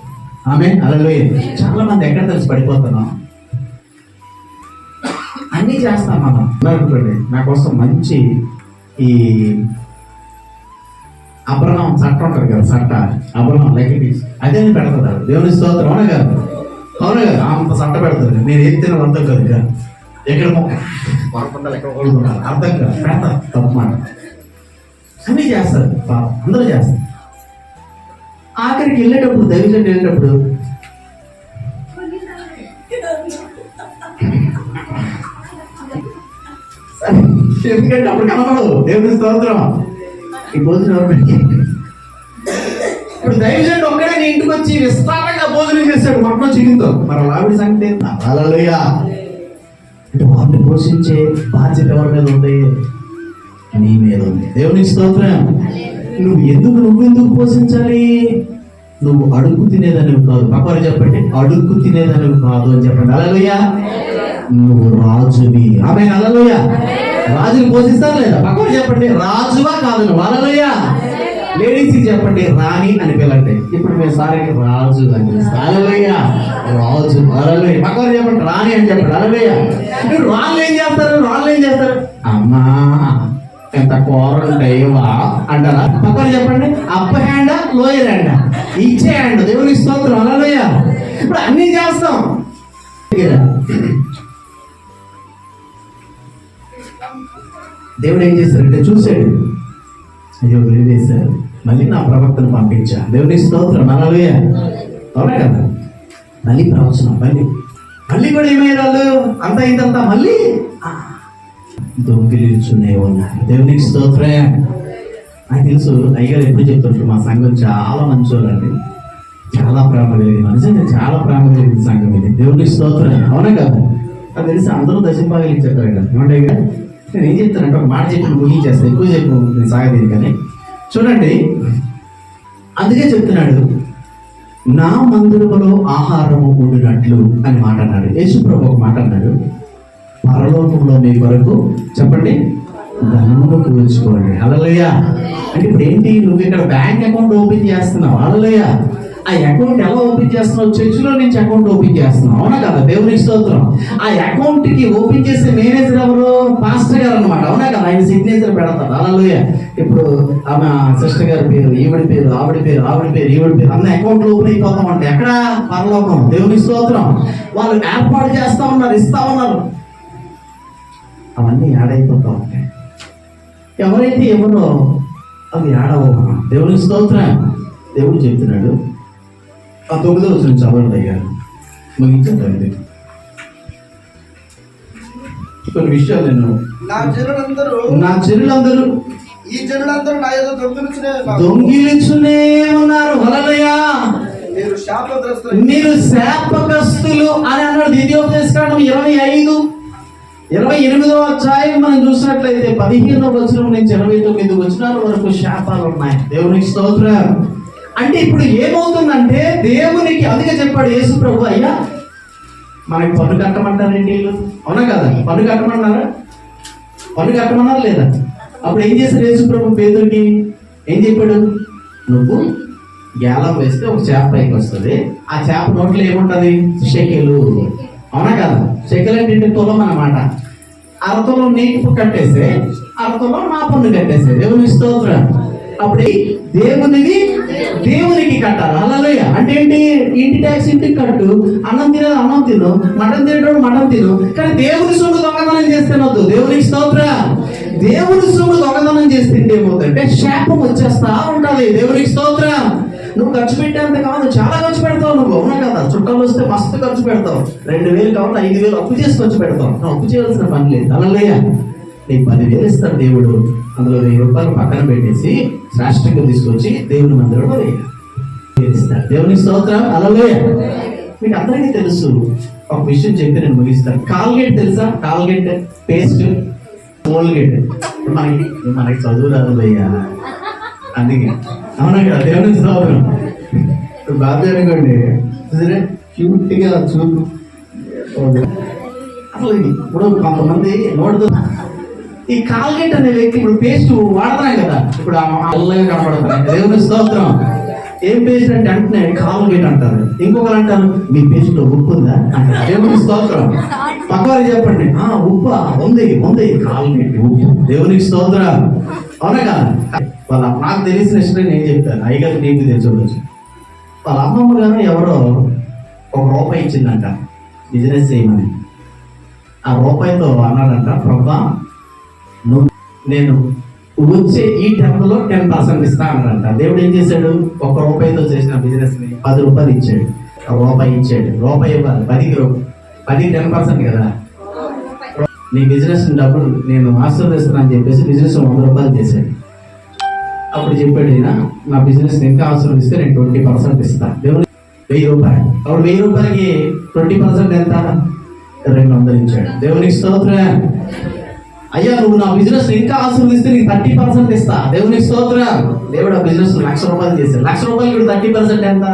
ఆమేన్, హల్లెలూయా. చాలా మంది ఎక్కడ తెలిసి పడిపోతున్నాం, అన్నీ చేస్తాం మనం. అనుకోండి, నా కోసం మంచి ఈ అబ్రహాం చట్టం ఉంటుంది కదా, చట్ట అబ్రహాం లైక్ అదే పెడతాడు, దేవుని స్తోత్రం, అవునా కాదు? అంత చట్ట పెడతాడు. నేను ఏం తిన వంత కదా, ఎక్కడ మొక్క కొరకుండా ఎక్కడ కొడుకున్నారు అర్థం కాదు పెడతారు తప్పు మాట అన్నీ చేస్తారు పాపం అందరూ చేస్తారు. ఆఖరికి వెళ్ళేటప్పుడు దైవజనుడు వెళ్ళేటప్పుడు ఎందుకంటే అప్పుడు కనపడదు దేవుని స్తోత్రం. ఈ భోజనం ఎవరు పెట్టారు? ఇప్పుడు దైవజనుడు ఒక్కడే నీ ఇంటికి వచ్చి విస్తారంగా భోజనం చేశాడు మొత్తం చికెన్తో. మరి ఆవిడ సంగతి హల్లెలూయా. అంటే వారిని పోషించే బాధ్యత ఎవరి మీద ఉంది? నీ మీద ఉంది. దేవుని స్తోత్రం. నువ్వెందుకు పోషించాలి? నువ్వు అడుగు తినేదానివి కాదు. పక్కవారు చెప్పండి, అడుగు తినేదానివి కాదు అని చెప్పండి. హల్లెలూయా. నువ్వు రాజువి. ఆమేన్. హల్లెలూయా. రాజుని పోషిస్తారు లేదా? పక్కవారు చెప్పండి, రాజువా కాదు నువ్వు. హల్లెలూయా. లేడీస్ చెప్పండి రాణి అని పిల్లంటే. ఇప్పుడు మేము సారీ రాజు అని పిలుస్తాం. హల్లెలూయా. రాజు. హల్లెలూయా. పక్కవారు చెప్పండి రాణి అని చెప్పండి. హల్లెలూయా. రాళ్ళు ఏం చేస్తారు? అమ్మా ఎంత కూరంటేవా అంటారా? పక్కన చెప్పండి, అప్పర్ హ్యాండ్ లోయర్ హ్యాండ్ ఇచ్చే హ్యాండ్. దేవుని స్తోత్రం. హల్లెలూయా. ఇప్పుడు అన్ని చేస్తాం. దేవుడు ఏం చేశారంటే చూశాడు, అయ్యో వెలివేశారు, మళ్ళీ నా ప్రవక్తను పంపించా. దేవుని స్తోత్రం. హల్లెలూయా. అవునా కదా? మళ్ళీ ప్రవచనం మళ్ళీ కూడా ఏమయ్యారు? అంతా ఇదంతా మళ్ళీ దొంగిలించునే ఉన్నారు. దేవునికి స్తోత్రం. నాకు తెలుసు అయ్యగారు ఎప్పుడు చెప్తుంటారు, మా సంఘం చాలా మంచోళ్ళండి, చాలా ప్రేమ కలిగింది. నిజంగా చాలా ప్రేమ కలిగింది సంఘం ఇది. దేవునికి స్తోత్రం. అవునా కదా? నాకు తెలిసి అందరూ దశంభాగాలు ఇచ్చేస్తారు కదా. ఏమంటే నేను ఏం చెప్తానంటే ఒక మాట చెప్పి ముగించేస్తాను, ఎక్కువ చెప్పు నేను సాగలేదు. కానీ చూడండి, అందుకే చెప్తున్నాడు, నా మందిరములో ఆహారము ఉండినట్లు అని మాట అన్నాడు. యేసు ప్రభు ఒక మాట అన్నాడు, పరలోకంలో మీ కొరకు చెప్పండి ధనమును కూర్చుకోండి. హల్లెలూయా. అంటే ఇప్పుడు ఏంటి? నువ్వు ఇక్కడ బ్యాంక్ అకౌంట్ ఓపెన్ చేస్తున్నావు. హల్లెలూయా. ఆ అకౌంట్ ఎలా ఓపెన్ చేస్తున్నావు? చర్చిలో నుంచి అకౌంట్ ఓపెన్ చేస్తున్నావు. అవునా కదా? దేవుని స్తోత్రం. ఆ అకౌంట్ కి ఓపెన్ చేసే మేనేజర్ ఎవరు? పాస్టర్ గారు అనమాట. అవునా కదా? ఆయన సిగ్నేచర్ పెడతారు. హల్లెలూయా. ఇప్పుడు ఆమె సిస్టర్ గారి పేరు, ఈవిడి పేరు, ఆవిడ పేరు, ఈవిడి పేరు అన్న అకౌంట్ ఓపెన్ అయిపోతాం అంటే ఎక్కడ? పరలోకం. దేవుని స్తోత్రం. వాళ్ళు ఏర్పాటు చేస్తా ఉన్నారు, ఇస్తా ఉన్నారు. అవన్నీ యాడైపోతా ఉంటాయి. ఎవరైతే ఎవరో అవి యాడవమా. దేవుని స్తోత్రం. దేవుడు చెప్తున్నాడు, ఆ 9వ వచనం చదవండి అయ్యారు, ముగించండి. కొన్ని విషయాలు నేను నా జనులందరూ ఈ జనులందరూ నా యొద్ద దొంగిలించునే ఉన్నారు. హల్లెలూయా. మీరు శాపగ్రస్తులు అని అన్నాడు. ద్వితీయోపదేశకాండం 28వ అధ్యాయం మనం చూసినట్లయితే 15వ వచనం నుంచి 29 వచనాల వరకు శాపాలు ఉన్నాయి. దేవునికి స్తోత్రం. అంటే ఇప్పుడు ఏమవుతుందంటే దేవునికి అందుకే చెప్పాడు యేసు ప్రభు, అయ్యా మనకి పన్ను కట్టమంటారండి వీళ్ళు. అవునా కదా? పన్ను కట్టమన్నారా? పన్ను కట్టమన్నారు లేదా? అప్పుడు ఏం చేశాడు యేసు ప్రభు? పేతురుకి ఏం చెప్పాడు? నువ్వు గ్యాలం వేస్తే ఒక చేప పైకి వస్తుంది, ఆ చేప నోట్లో ఏముంటది? షెకెలు. అవునా కదా? షెకెల్ అంటే తులం అన్నమాట. అరతులం నీకు కట్టేస్తే అరతులం నా పన్ను కట్టేస్తే. దేవుని స్తోత్రం. అప్పుడు దేవునికి కట్టాలి. హల్లెలూయా. అంటే ఏంటి? ఇంటి ట్యాక్స్ ఇంటికి కట్టు, అన్నం తినేది అన్నం తిను, మటన్ తినేటోడు మటన్ తిను. కానీ దేవుని సొమ్ము దొంగతనం చేస్తేనొద్దు. దేవునికి స్తోత్రం. దేవుని సొమ్ము దొంగతనం చేస్తే ఏమవుతుందంటే శాపం వచ్చేస్తా ఉంటది. దేవునికి స్తోత్రం. నువ్వు ఖర్చు పెట్టేంత కాదు, చాలా ఖర్చు పెడతావు నువ్వు. అవునా కదా? చుట్టాలు వస్తే మస్తు ఖర్చు పెడతావు. 2000 కావాలి 5000 అప్పు చేసి ఖర్చు పెడతావు. అప్పు చేయాల్సిన పని లేదు. హల్లెలూయా. నీకు 10,000 ఇస్తాడు దేవుడు, అందులో 1000 రూపాయలు పక్కన పెట్టేసి శ్రేష్టంగా తీసుకొచ్చి దేవుని మందిరంలో ఇస్తాడు. దేవుని స్తోత్రం. హల్లెలూయా. మీకు అందరికీ తెలుసు, ఒక విషయం చెప్పి నేను ముగిస్తాను. కాల్గేట్ తెలుసా? Colgate paste, Colgate. మనకి చదువు రాదయ్యా, అందుకే. అవునా కదా? దేవుని స్తోత్రం. బాగా అనుకోండి, క్యూట్ గా చూపు. అసలు ఇప్పుడు కొంతమంది నోడుతో ఈ కాల్గేట్ అనే వ్యక్తి ఇప్పుడు పేస్ట్ వాడతాం కదా, ఇప్పుడు అల్లగా కనపడుతున్నాయి. దేవుని స్తోత్రం. ఏం పేస్ట్ అంటే అంటున్నా కాల్గేట్ అంటారు. ఇంకొకరు అంటారు మీ పేస్ట్ లో ఉప్పు ఉందా అంటారు. దేవుని స్తోత్రం. పక్కవారు చెప్పండి, ఉప్పు ఉంది కాల్గేట్ ఉప్పు. దేవునికి స్తోత్రం. అవునా కదా? వాళ్ళ నాకు తెలిసిన ఇష్టం నేను చెప్తాను, అయ్యగారు నీకు తెలుసుకోవచ్చు. వాళ్ళ అమ్మమ్మ గారు ఎవరో ₹1 ఇచ్చిందంట బిజినెస్ చేయమని. ఆ రూపాయితో అన్నాడంట, ప్రభా నేను వచ్చే ఈ టర్మ్లో 10% ఇస్తా అన్నాడంట. దేవుడు ఏం చేశాడు? 1 రూపాయితో చేసిన బిజినెస్ ని 10 రూపాయలు ఇచ్చాడు. రూపాయి ఇచ్చాడు. రూపాయి ఇవ్వాలి. 10 10% కదా. నీ బిజినెస్ డబ్బులు నేను ఆశీర్వదిస్తున్నా అని చెప్పేసి బిజినెస్ 100 రూపాయలు చేశాడు. అప్పుడు చెప్పాడు ఈయన, నా బిజినెస్ ఇంకా ఆశీర్వదిస్తే నేను 20% ఇస్తా. దేవుడు 1000 రూపాయలు. అప్పుడు 1000 రూపాయలకి 20% ఎంత? 200 ఇచ్చాడు. దేవునికి స్తోత్రం. అయ్యా నువ్వు నా బిజినెస్ ఇంకా ఆశీర్వదిస్తే నీకు 30% ఇస్తా. దేవునికి స్తోత్రం. దేవుడు ఆ బిజినెస్ 1,00,000 రూపాయలు చేశాడు. 1,00,000 రూపాయలు 30% ఎంత?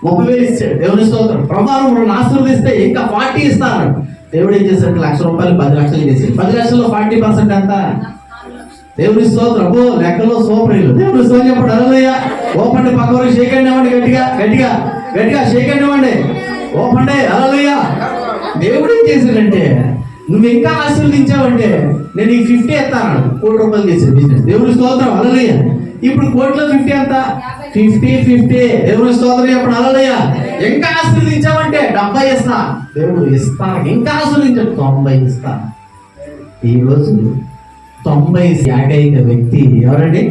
30,000 ఇచ్చాడు. దేవుని స్తోత్రం. ప్రభావం నువ్వు ఆశీర్వదిస్తే ఇంకా 40 ఇస్తాను. దేవుడు ఏం చేశాడు? 1,00,000 రూపాయలు 10 లక్షలు చేశాడు. 10 లక్షల్లో 40% ఎంత? దేవుని స్తోత్రం. అబ్బో లెక్కలో సూపర్. దేవుని స్తోత్రం చెప్పండి. హల్లెలూయా. ఓపండి, పక్క వరకు షేక్ హ్యాండ్ ఇవ్వండి. గట్టిగా గట్టిగా గట్టిగా షేక్ హ్యాండ్ ఇవ్వండి. ఓపండి. హల్లెలూయా. దేవుడు ఏం చేశాడంటే, నువ్వు ఇంకా ఆశీర్వదించావంటే నేను నీకు 50 ఎత్తాను. 1 కోటి రూపాయలు చేశాడు బిజినెస్. దేవుని స్తోత్రం. హల్లెలూయా. ఇప్పుడు కోట్లో 50 ఎంత? 50. దేవుని స్తోత్రం చెప్పండి. హల్లెలూయా. ఇంకా ఆశీర్వదించావంటే 70 ఇస్తా. దేవుడు ఇస్తాను. ఇంకా ఆశీర్వదించాడు 90 ఇస్తా. ఈ రోజు 90 ఏకైక వ్యక్తి ఎవరండి?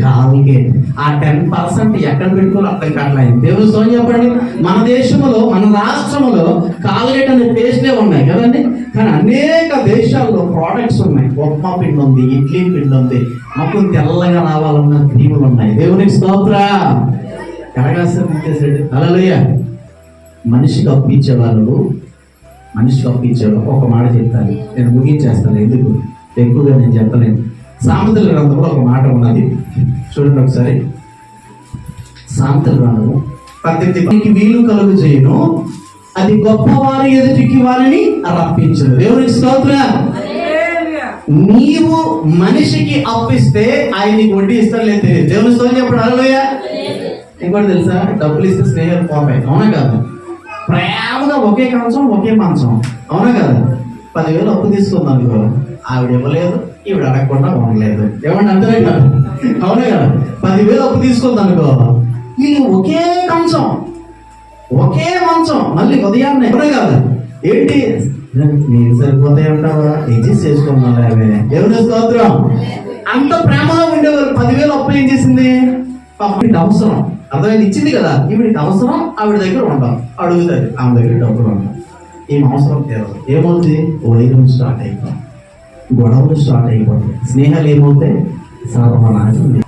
కాల్గేట్. ఆ 10% ఎక్కడ పెట్టుకోవాలి అర్థం కావట్లేదు. దేవుని స్తోత్రం చెప్పండి. మన దేశంలో, మన రాష్ట్రంలో కాల్గేట్ అనే పేస్ట్లే ఉన్నాయి కదండి. కానీ అనేక దేశాల్లో ప్రోడక్ట్స్ ఉన్నాయి. ఉప్మా పిండి ఉంది, ఇడ్లీ పిండి ఉంది, మొత్తం తెల్లగా రావాలన్న క్రీములు ఉన్నాయి. దేవునికి స్తోత్రం. కరగాసేసాడు. హల్లెలూయా. మనిషికి అప్పించేవాళ్ళు ఒక మాట చెప్తాను, నేను ముగించేస్తాను. ఎందుకు ఎక్కువగా నేను చెప్పలేను. సామెతల గ్రంథంలో ఒక మాట ఉన్నది, చూడండి ఒకసారి. సామెతల గ్రంథము 18 వీలు కలుగు చేయను, అది గొప్పవారి ఎదుటికి వారిని రప్పించదు. దేవునికి స్తోత్రం. నీవు మనిషికి అప్పిస్తే ఆయన నీకు వడ్డీ ఇస్తాడు లేదు తెలియదు. దేవుని స్తోత్రం చెప్పండి. హల్లెలూయా. ఇంకోటి తెలుసా? డబ్బులు ఇస్తే స్నేహాలు పోతాయి. అవునా కాదు? ప్రేమగా ఒకే కంచం ఒకే మంచం. అవునా కదా? 10,000 అప్పు తీసుకుందాం అనుకో, ఆవిడ ఇవ్వలేదు, ఈవిడ అడగకుండా ఉండలేదు. ఏమంటే అంతనే కాదు. అవునా కదా? 10,000 అప్పు తీసుకుందాం అనుకో, వీళ్ళు ఒకే కంచం ఒకే మంచం, మళ్ళీ ఉదయాన్నే. అవునా కాదు? ఏంటి నేను సరిపోతాయి అంటావా? అడ్జస్ట్ చేసుకున్నాను. ఎవరి స్తోత్రం. అంత ప్రేమగా ఉండేవారు. 10,000 అప్పు ఏం చేసింది? పాపకి అవసరం, అర్థమైంది, ఇచ్చింది కదా. ఈవిడికి అవసరం, ఆవిడ దగ్గర ఉంటాం, అడుగుతుంది, ఆమె దగ్గర డబ్బులు ఉంటాం. ఏం అవసరం తీరదు. ఏమవుతుంది? వైరం స్టార్ట్ అయిపోతుంది, గొడవలు స్టార్ట్ అయిపోతాయి, స్నేహాలు ఏమవుతాయి? సర్వనాశనం.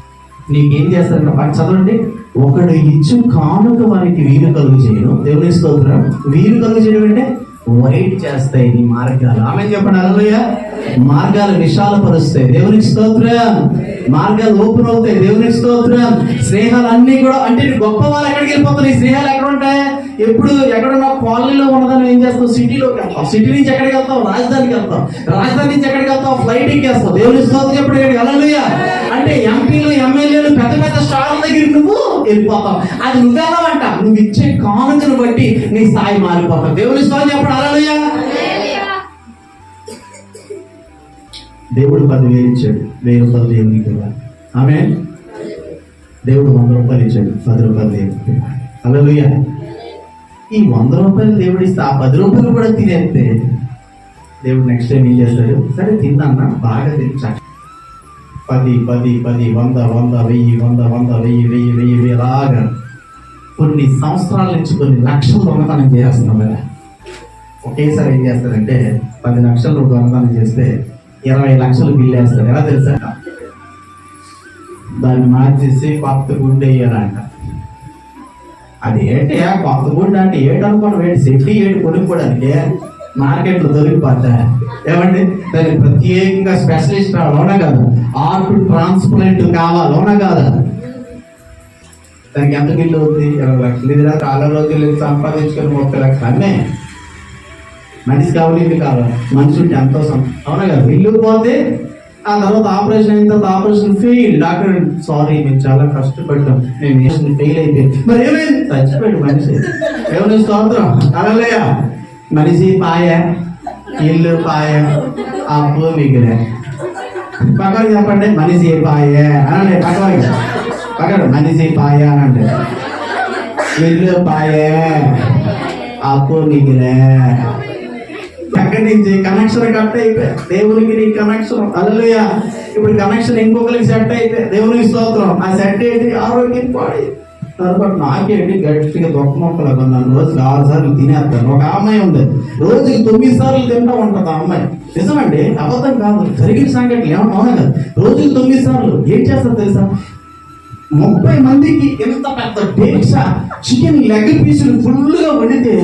నీకేం చేస్తారంటే పని చదవండి. ఒకడు ఇచ్చు కానుక వారికి వీలు కలుగు చేయను. దేవుని స్తోత్రం. వీలు కలుగు చేయడం అంటే వైట్ చేస్తాయి నీ మార్గాలు. ఆమె చెప్పండి. హల్లెలూయా. మార్గాలు విశాలపరుస్తాయి. దేవునికి స్తోత్రం. మార్గాలు ఓపెన్ అవుతాయి. దేవునికి స్తోత్రం. స్నేహాలు అన్ని కూడా అంటే గొప్ప వాళ్ళు ఎక్కడికి వెళ్ళిపోతారు? ఈ స్నేహాలు ఎక్కడ ఉంటాయి? ఎప్పుడు ఎక్కడున్నా కాలనీలో ఉన్నదాన్ని ఏం చేస్తావు? సిటీలోకి వెళ్తావు. సిటీ నుంచి ఎక్కడికి వెళ్తావు? రాజధానికి వెళ్తావు. రాజధాని నుంచి ఎక్కడికి వెళ్తావు? ఫ్లైట్ ఎక్కేస్తావు. దేవుని స్తోత్రం చెప్పండి. హల్లెలూయా. అంటే ఎంపీలు, ఎమ్మెల్యేలు, పెద్ద పెద్ద స్టార్ల దగ్గరికి నువ్వు వెళ్ళిపోతావు. అది నువ్వెళ్ళవంట. నువ్వు ఇచ్చే కానుకను బట్టి నీ స్థాయి మారిపోతావు. దేవుని స్తోత్రం చెప్పండి. హల్లెలూయా. దేవుడు 10,000 ఇచ్చాడు, 1000 రూపాయలు దేవునికి ఇవ్వాలి. ఆమె దేవుడు 100 రూపాయలు ఇచ్చాడు, 10 రూపాయలు దేవునికి ఇవ్వాలి. హల్లెలూయా. ఈ 100 రూపాయలు దేవుడు ఇస్తే ఆ 10 రూపాయలు కూడా తినేస్తే దేవుడు నెక్స్ట్ టైం ఏం చేస్తాడు? సరే తిన్నా, బాగా తిని 10 10 10 100 100 1000 100 100 1000 1000 1000 అలాగా కొన్ని సంవత్సరాల నుంచి కొన్ని లక్షలు దొంగతనం చేస్తున్నాం కదా. ఒకేసారి ఏం చేస్తారంటే 10 లక్షలు దొంగతనం చేస్తే 20 లక్షలు బిల్లు వేస్తారు. ఎలా తెలుసా? దాన్ని మార్చేసి కొత్త గుండె వేయాలంట. అది ఏంటి కొత్త గుండె అంటే ఏటనుకోవడం? ఏంటి సెట్టి ఏడు కొనుక్కోవడానికి మార్కెట్లో దొరికిపోతా. ఏమండి? దానికి ప్రత్యేకంగా స్పెషలిస్ట్ రావాలి. అవునా కాదు? ఆర్ట్ ట్రాన్స్ప్లాంట్ కావాలి. అవునా కాదా? దానికి ఎంత బిల్లు అవుతుంది? 20 లక్షలు. ఇది చాలా రోజులు సంపాదించుకొని 30 లక్షలు అమ్మే మనిషి కావాలి, ఇల్లు కావాలి. మనిషి ఉంటే ఎంతో అవునా కదా? ఇల్లు పోతే ఆ తర్వాత ఆపరేషన్ అయిన తర్వాత ఆపరేషన్ ఫెయిల్. డాక్టర్ సారీ మేము చాలా కష్టపడ్డాం, మేము ఫెయిల్ అయిపోయింది. మరి ఏమైంది? చచ్చిపోయాడు మనిషి. ఎవరి స్తోత్రం. హల్లెలూయా. మనిషి పాయ, ఇల్లు పాయ, అప్పు మిగిలే. పక్కన చెప్పండి. మనిషి పాయ అనండి. పక్కన మనిషి పాయ అనండి. ఇల్లు పాయ, అప్పు మిగిలే. అక్కడి నుంచి కనెక్షన్ కట్ అయిపోయి దేవునికి నీ కనెక్షన్ హల్లెలూయా. ఇప్పుడు కనెక్షన్ ఇంకొకరికి సెట్ అయిపోయి దేవునికి స్తోత్రం. ఆ సెట్ ఏంటి? ఆరోగ్యం పాడి. తర్వాత నాకేంటి గట్టిగా దొక్క మొక్కలు కొన్నాను. రోజుకి 6 సార్లు తినేస్తాను. ఒక అమ్మాయి ఉంది, రోజుకి 9 సార్లు తింటా ఉంటుంది ఆ అమ్మాయి. నిజమండి, అబద్ధం కాదు, జరిగిన సంఘటనలు ఏమన్నా అవునా కదా. రోజుకి 9 సార్లు ఏం చేస్తారు తెలుసా? 30 మందికి ఎంత పెద్ద డేక్ష చికెన్ లెగ్ పీసులు ఫుల్గా వండితే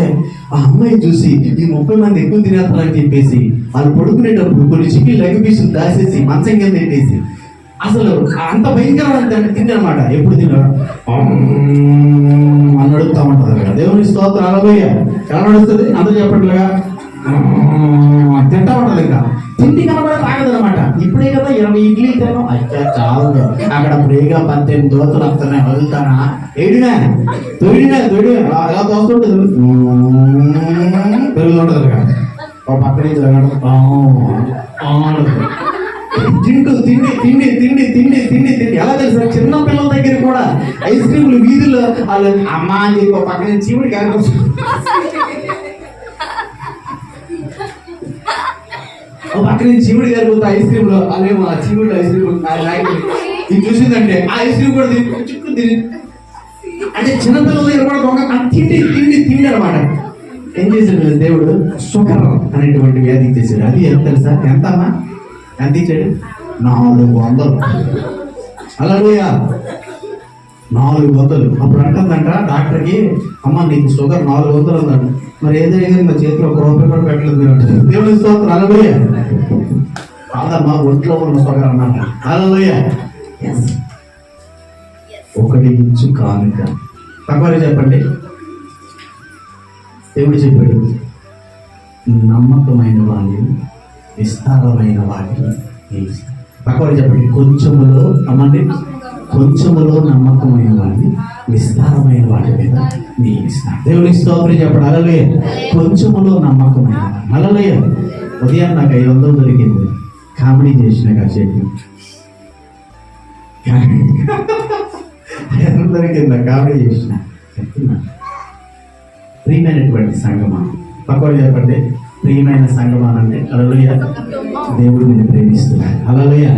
ఆ అమ్మాయి చూసి ఈ 30 మంది ఎక్కువ తినేస్తారని చెప్పేసి వాళ్ళు పడుకునేటప్పుడు కొన్ని చికెన్ లెగ్ పీసులు దాసేసి మంచం కింద పెట్టేసి అసలు అంత భయంకరమైన తిందనమాట. ఎప్పుడు తిన్నాడు అని అడుగుతా ఉంటుంది కదా. దేవుని స్తోత్రం. హల్లెలూయా. ఎలా నడుస్తుంది? అందరూ చెప్పట్లుగా తింటా ఉంటుంది. ఇంకా తిండి కనబడే తాగదనమాట. ఇప్పుడే కదా 20 ఇడ్లీ తిన్నాం, అయితే చాలు. అక్కడ ఫ్రీగా 18 దోశలు వస్తున్నాయి, వదులుతానా? ఏడినా తొడినా అలా దోస్తుంటుంది, పెరుగుతుంటుంది కదా. ఒక పక్క నుంచి తింటూ తిండి ఎలా తెలుసు? చిన్న పిల్లల దగ్గర కూడా ఐస్ క్రీమ్లు వీధుల్లో వాళ్ళు అమ్మా అని చెప్పి ఒక పక్క నుంచి చీవుడి కాదు పక్క నుంచి చీవుడి గారిపోతే ఐస్ క్రీమ్ లో అదేమో ఆ చీవుడు ఐస్ క్రీమ్ ఇది చూసిందంటే ఆ ఐస్ క్రీమ్ కూడా చుట్టూ తిని అంటే చిన్నపిల్లల దగ్గర కూడా దొంగ తిండి అనమాట. ఏం చేశాడు దేవుడు? షుగర్ అనేటువంటి వ్యాధి ఇచ్చేసాడు. అది ఎంత తెలుసా? ఎంతమ్మా? ఎంత ఇచ్చాడు? 400. హల్లెలూయా. 400. అప్పుడు అంటుందంట డాక్టర్కి, అమ్మ నీకు షుగర్ 400 ఉందంట. మరి ఏదైనా నా చేతిలో ఒక రూపాయి కూడా పెట్టలేదు మీరు అంటే. దేవుని స్తోత్రం. హల్లెలూయా. కాదమ్మా, ఒంట్లో ఉన్న షుగర్ అన్నమాట. హల్లెలూయా. ఒకటి ఇంచు కానుక. తక్కువ చెప్పండి. దేవుడు చెప్పాడు, నమ్మకమైన వాడిని విస్తారమైన వాటిని తక్కువ చెప్పండి. కొంచెములో అమ్మండి, కొంచెములో నమ్మకమైన వాడిని విస్తారమైన వాటి మీద నియమిస్తాను. దేవుని స్తోత్రం చెప్పండి. హల్లెలూయా. కొంచెములో నమ్మకమైన వాడు. హల్లెలూయా. ఉదయం నాకు 500 దొరికింది, కామెడీ చేసిన కాసేపు. 500 దొరికిందా? కామెడీ చేసిన. చెప్తున్నా, ప్రియమైనటువంటి సంగమా. తక్కువ చెప్పండి. ప్రియమైన సంగమానంటే హల్లెలూయా. దేవుడు నిన్ను ప్రేమిస్తున్నాడు. హల్లెలూయా.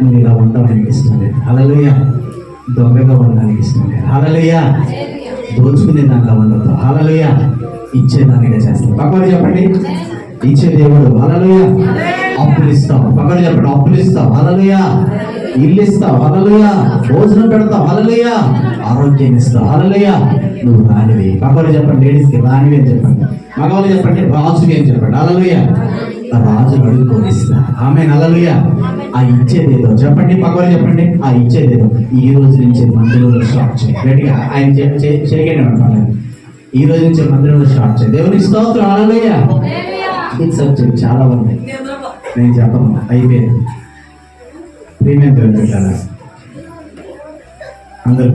నువ్వు ఇలా ఉండడానికి ఇష్టం లేదు. హల్లెలూయా. దొంగగా ఉండడానికి ఇష్టం లేదు. హల్లెలూయా. దోచుకునే దాంట్లో ఉండదు. హల్లెలూయా. ఇచ్చేదానిగా చేస్తావు. పక్కన చెప్పండి. ఇచ్చే దేవుడు. హల్లెలూయా. అప్పులు ఇస్తావు. పక్కన చెప్పండి. అప్పులు ఇస్తావు. హల్లెలూయా. ఇల్లు ఇస్తావు. హల్లెలూయా. భోజనం పెడతావు. హల్లెలూయా. ఆరోగ్యం ఇస్తావు. హల్లెలూయా. నువ్వు రానివి. పక్కన చెప్పండి. లేడీస్కి రానివి అని చెప్పండి. మగవాళ్ళు చెప్పండి రాజువి అని చెప్పండి. హల్లెలూయా. రాజు అడుగుకొని ఇస్తా. ఆమేన్. హల్లెలూయా. ఆ ఇచ్చేదేదో చెప్పండి. పక్కన చెప్పండి. ఆ ఇచ్చేదేదో ఈ రోజు నుంచి మందిరంలో స్టార్ట్ చేయండి. గట్టిగా ఆయన చేయగానే ఉంటాను. ఈ రోజు నుంచి మందిరంలో స్టార్ట్ చేయండి. దేవునికి స్తోత్రం. హల్లెలూయా. ఇది సబ్జెక్ట్ చాలా ఉంది, నేను చెప్పను, అయిపోయింది. ప్రీమియం పెట్టారా అందరూ?